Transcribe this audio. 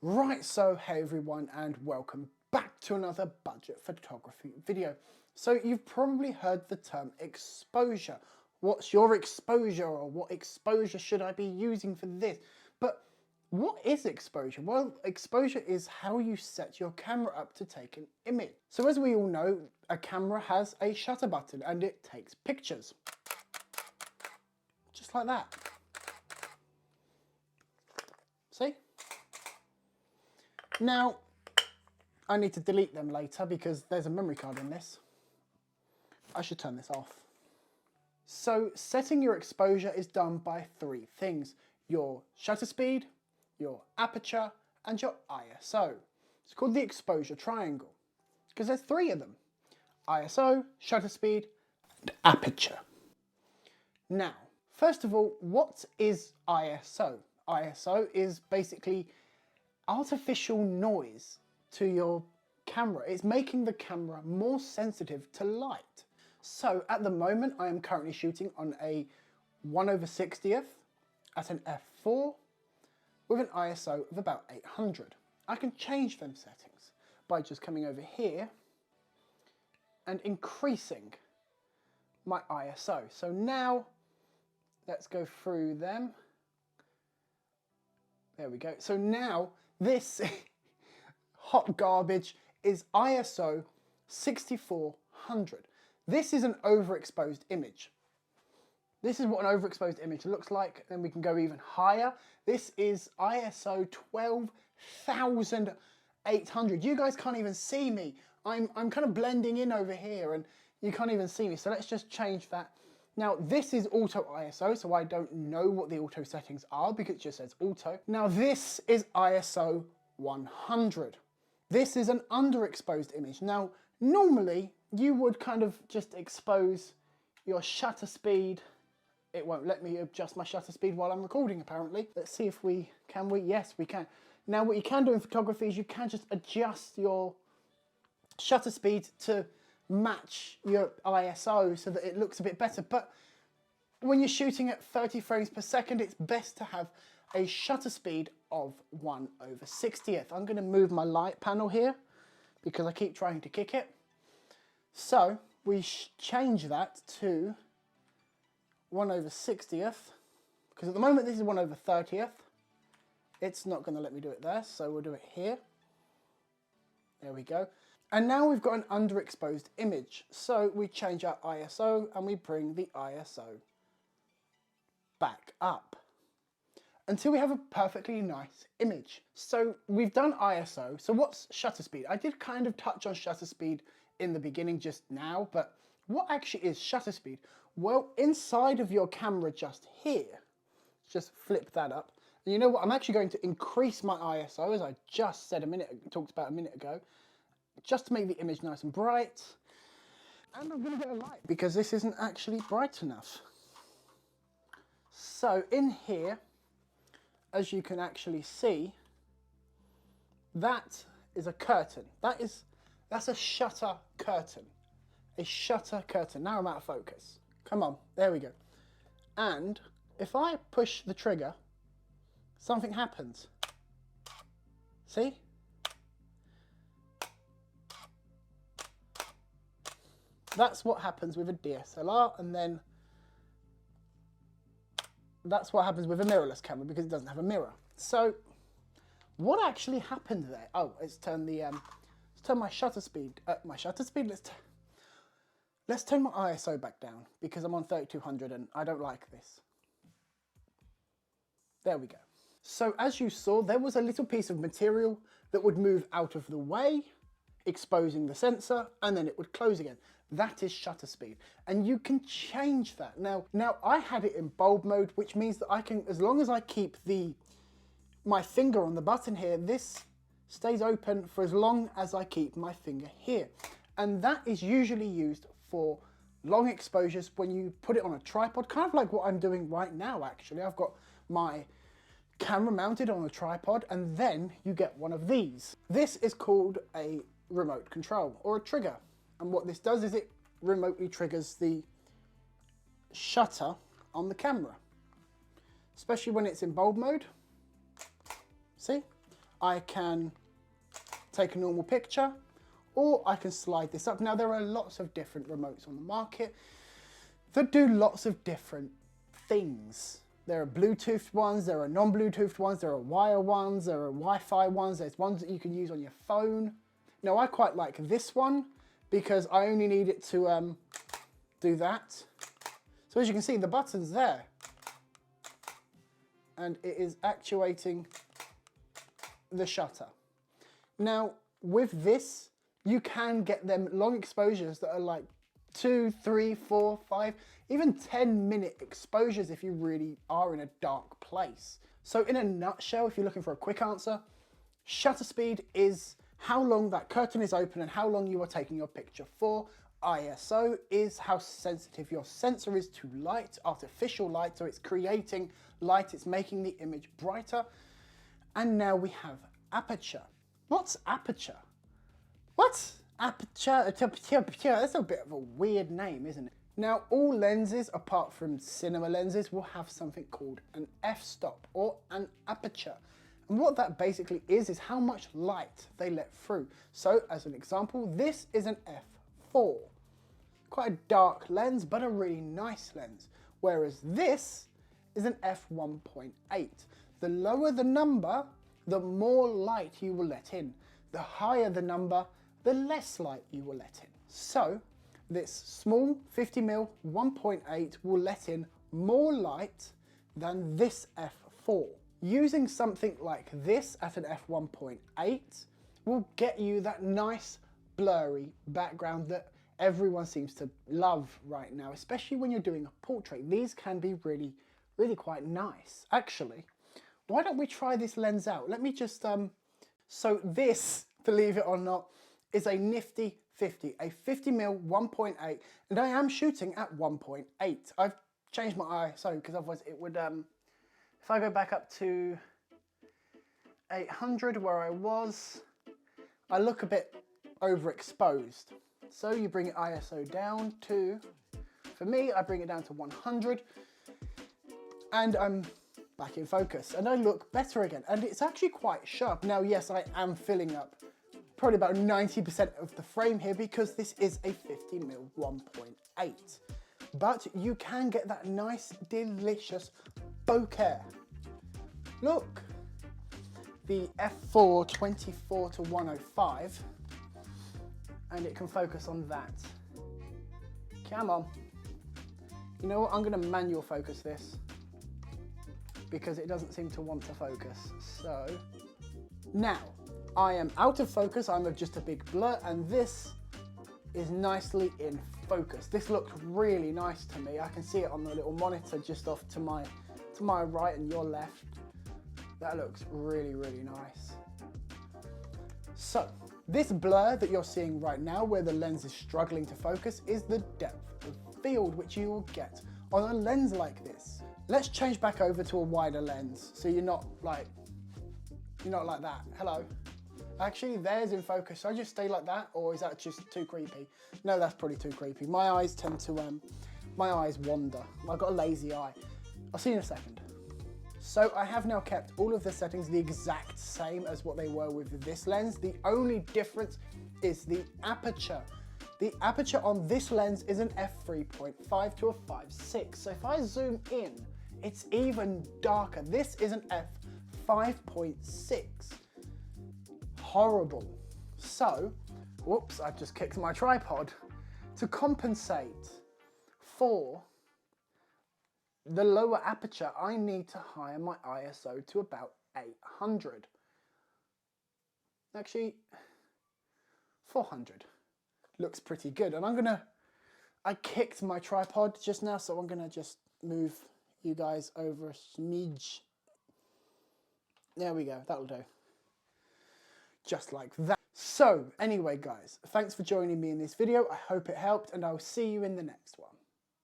Right, so hey everyone and welcome back to another budget photography video. So you've probably heard the term exposure. What's your exposure, or what exposure should I be using for this? But what is exposure? Well, exposure is how you set your camera up to take an image. So as we all know, a camera has a shutter button and it takes pictures. Just like that. See? Now, I need to delete them later because there's a memory card in this. I should turn this off. So setting your exposure is done by three things: your shutter speed, your aperture, and your ISO. It's called the exposure triangle because there's three of them: ISO, shutter speed, and aperture. Now, first of all, what is ISO? ISO is basically artificial noise to your camera. It's making the camera more sensitive to light. So at the moment I am currently shooting on a 1/60th at an f4 with an ISO of about 800. I can change them settings by just coming over here and increasing my ISO. So now let's go through them. There we go. So now this hot garbage is ISO 6400. This is an overexposed image. This is what an overexposed image looks like. Then we can go even higher. This is ISO 12,800. You guys can't even see me. I'm kind of blending in over here and you can't even see me. So let's just change that. Now this is auto ISO, so I don't know what the auto settings are because it just says auto. Now this is ISO 100. This is an underexposed image. Now normally you would kind of just expose your shutter speed. It won't let me adjust my shutter speed while I'm recording apparently. Let's see if we can. Yes, we can. Now what you can do in photography is you can just adjust your shutter speed to match your ISO so that it looks a bit better. But when you're shooting at 30 frames per second, it's best to have a shutter speed of 1/60th. I'm going to move my light panel here because I keep trying to kick it. So we change that to 1/60th because at the moment this is 1/30th. It's not going to let me do it there, so we'll do it here. There we go. And now we've got an underexposed image. So we change our ISO and we bring the ISO back up until we have a perfectly nice image. So we've done ISO. So what's shutter speed? I did kind of touch on shutter speed in the beginning just now, but what actually is shutter speed? Well, inside of your camera just here, just flip that up. And you know what? I'm actually going to increase my ISO, as I just said talked about a minute ago, just to make the image nice and bright. And I'm going to get a light because this isn't actually bright enough. So in here, as you can actually see, that is a curtain. That's a shutter curtain. A shutter curtain. Now I'm out of focus. Come on, there we go. And if I push the trigger, something happens. See? That's what happens with a DSLR, and then that's what happens with a mirrorless camera because it doesn't have a mirror. So what actually happened there? Oh, let's turn my shutter speed. Let's turn my ISO back down because I'm on 3200 and I don't like this. There we go. So as you saw, there was a little piece of material that would move out of the way, exposing the sensor, and then it would close again. That is shutter speed, and you can change that. Now I had it in bulb mode, which means that I can, as long as I keep my finger on the button here, this stays open for as long as I keep my finger here. And that is usually used for long exposures when you put it on a tripod, kind of like what I'm doing right now actually. I've got my camera mounted on a tripod and then you get one of these. This is called a remote control or a trigger. And what this does is it remotely triggers the shutter on the camera, especially when it's in bulb mode. See, I can take a normal picture, or I can slide this up. Now there are lots of different remotes on the market that do lots of different things. There are Bluetooth ones, there are non-Bluetooth ones, there are wire ones, there are Wi-Fi ones, there's ones that you can use on your phone. Now I quite like this one because I only need it to do that. So as you can see, the button's there. And it is actuating the shutter. Now with this, you can get them long exposures that are like 2, 3, 4, 5, even 10-minute exposures if you really are in a dark place. So in a nutshell, if you're looking for a quick answer, shutter speed is how long that curtain is open and how long you are taking your picture for. ISO is how sensitive your sensor is to light, artificial light, so it's creating light, it's making the image brighter. And now we have aperture. What's aperture? What? Aperture? That's a bit of a weird name, isn't it? Now, all lenses, apart from cinema lenses, will have something called an f-stop or an aperture. And what that basically is how much light they let through. So, as an example, this is an f4. Quite a dark lens, but a really nice lens. Whereas this is an f1.8. The lower the number, the more light you will let in. The higher the number, the less light you will let in. So this small 50mm 1.8 will let in more light than this f4. Using something like this at an f1.8 will get you that nice blurry background that everyone seems to love right now, especially when you're doing a portrait. These can be really, really quite nice. Actually, why don't we try this lens out? Let me just, so this, believe it or not, is a nifty 50, a 50mm 1.8, and I am shooting at 1.8. I've changed my ISO because otherwise it would, if I go back up to 800 where I was, I look a bit overexposed. So you bring ISO down to, for me, I bring it down to 100, and I'm back in focus, and I look better again, and it's actually quite sharp. Now, yes, I am filling up probably about 90% of the frame here because this is a 50mm 1.8, but you can get that nice, delicious bokeh. Look, the f4 24 to 105, and it can focus on that. Come on. You know what, I'm gonna manual focus this because it doesn't seem to want to focus. So now I am out of focus, I'm just a big blur, and this is nicely in focus. This looks really nice to me. I can see it on the little monitor just off to my right and your left. That looks really, really nice. So this blur that you're seeing right now, where the lens is struggling to focus, is the depth of field which you will get on a lens like this. Let's change back over to a wider lens so you're not like that. Hello. Actually, there's in focus. Should I just stay like that, or is that just too creepy? No, that's probably too creepy. My eyes tend to, my eyes wander. I've got a lazy eye. I'll see you in a second. So I have now kept all of the settings the exact same as what they were with this lens. The only difference is the aperture. The aperture on this lens is an f3.5 to a 5.6. So if I zoom in, it's even darker. This is an f5.6. Horrible. So, whoops, I've just kicked my tripod. To compensate for the lower aperture, I need to higher my ISO to about 800. Actually, 400. Looks pretty good. And I kicked my tripod just now, so I'm gonna just move you guys over a smidge. There we go, that'll do. Just like that. So, anyway guys, thanks for joining me in this video. I hope it helped, and I'll see you in the next one.